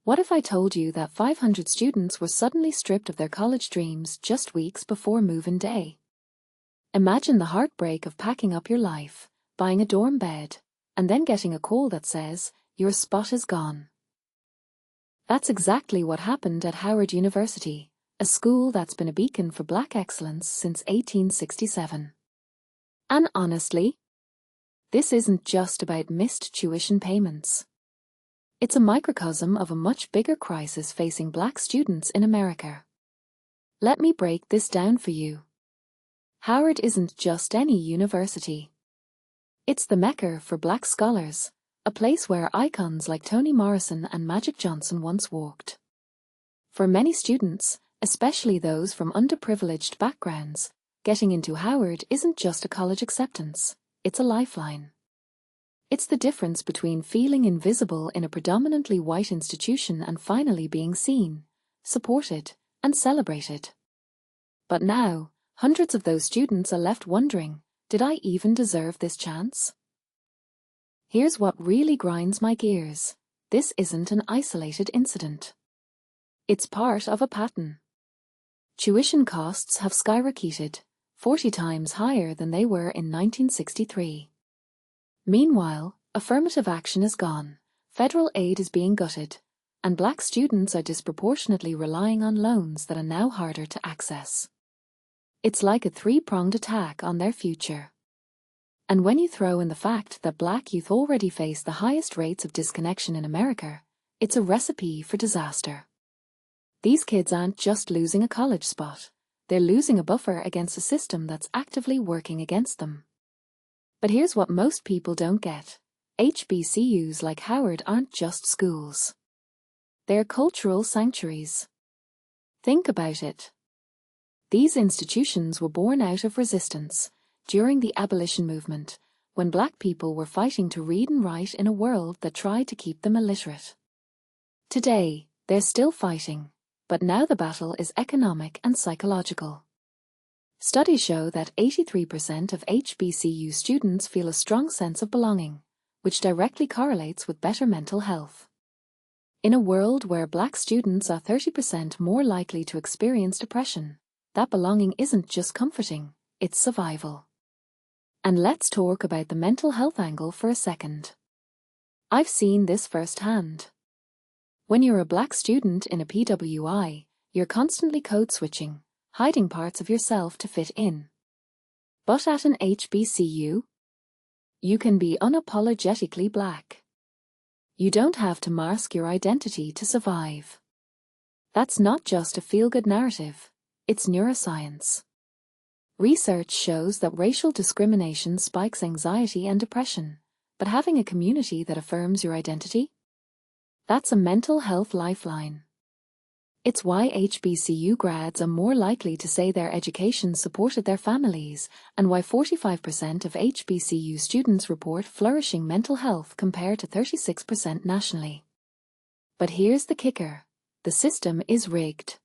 What if I told you that 500 students were suddenly stripped of their college dreams just weeks before move-in day? Imagine the heartbreak of packing up your life, buying a dorm bed, and then getting a call that says, your spot is gone. That's exactly what happened at Howard University, a school that's been a beacon for Black excellence since 1867. And honestly, this isn't just about missed tuition payments. It's a microcosm of a much bigger crisis facing Black students in America. Let me break this down for you. Howard isn't just any university. It's the Mecca for Black scholars, a place where icons like Toni Morrison and Magic Johnson once walked. For many students, especially those from underprivileged backgrounds, getting into Howard isn't just a college acceptance, it's a lifeline. It's the difference between feeling invisible in a predominantly white institution and finally being seen, supported, and celebrated. But now, hundreds of those students are left wondering, did I even deserve this chance? Here's what really grinds my gears. This isn't an isolated incident. It's part of a pattern. Tuition costs have skyrocketed, 40 times higher than they were in 1963. Meanwhile, affirmative action is gone, federal aid is being gutted, and Black students are disproportionately relying on loans that are now harder to access. It's like a three-pronged attack on their future. And when you throw in the fact that Black youth already face the highest rates of disconnection in America, it's a recipe for disaster. These kids aren't just losing a college spot, they're losing a buffer against a system that's actively working against them. But here's what most people don't get. HBCUs like Howard aren't just schools. They're cultural sanctuaries. Think about it. These institutions were born out of resistance during the abolition movement, when Black people were fighting to read and write in a world that tried to keep them illiterate. Today, they're still fighting, but now the battle is economic and psychological. Studies show that 83% of HBCU students feel a strong sense of belonging, which directly correlates with better mental health. In a world where Black students are 30% more likely to experience depression, that belonging isn't just comforting, it's survival. And let's talk about the mental health angle for a second. I've seen this firsthand. When you're a Black student in a PWI, you're constantly code switching, hiding parts of yourself to fit in. But at an HBCU, you can be unapologetically Black. You don't have to mask your identity to survive. That's not just a feel-good narrative, it's neuroscience. Research shows that racial discrimination spikes anxiety and depression, but having a community that affirms your identity? That's a mental health lifeline. It's why HBCU grads are more likely to say their education supported their families, and why 45% of HBCU students report flourishing mental health compared to 36% nationally. But here's the kicker: the system is rigged.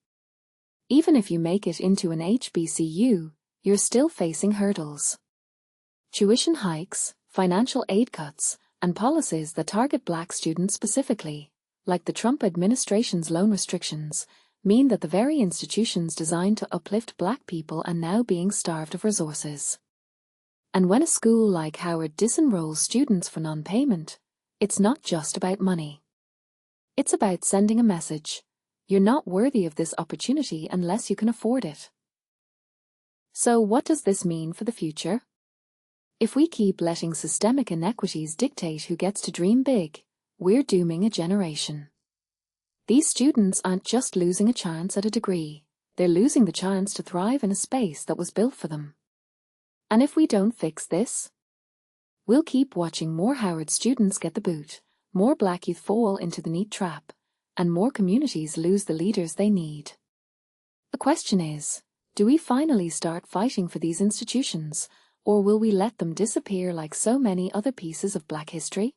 Even if you make it into an HBCU, you're still facing hurdles. Tuition hikes, financial aid cuts, and policies that target Black students specifically, like the Trump administration's loan restrictions, mean that the very institutions designed to uplift Black people are now being starved of resources. And when a school like Howard disenrolls students for non-payment, it's not just about money. It's about sending a message: you're not worthy of this opportunity unless you can afford it. So what does this mean for the future? If we keep letting systemic inequities dictate who gets to dream big, we're dooming a generation. These students aren't just losing a chance at a degree, they're losing the chance to thrive in a space that was built for them. And if we don't fix this, we'll keep watching more Howard students get the boot, more Black youth fall into the neat trap, and more communities lose the leaders they need. The question is, do we finally start fighting for these institutions, or will we let them disappear like so many other pieces of Black history?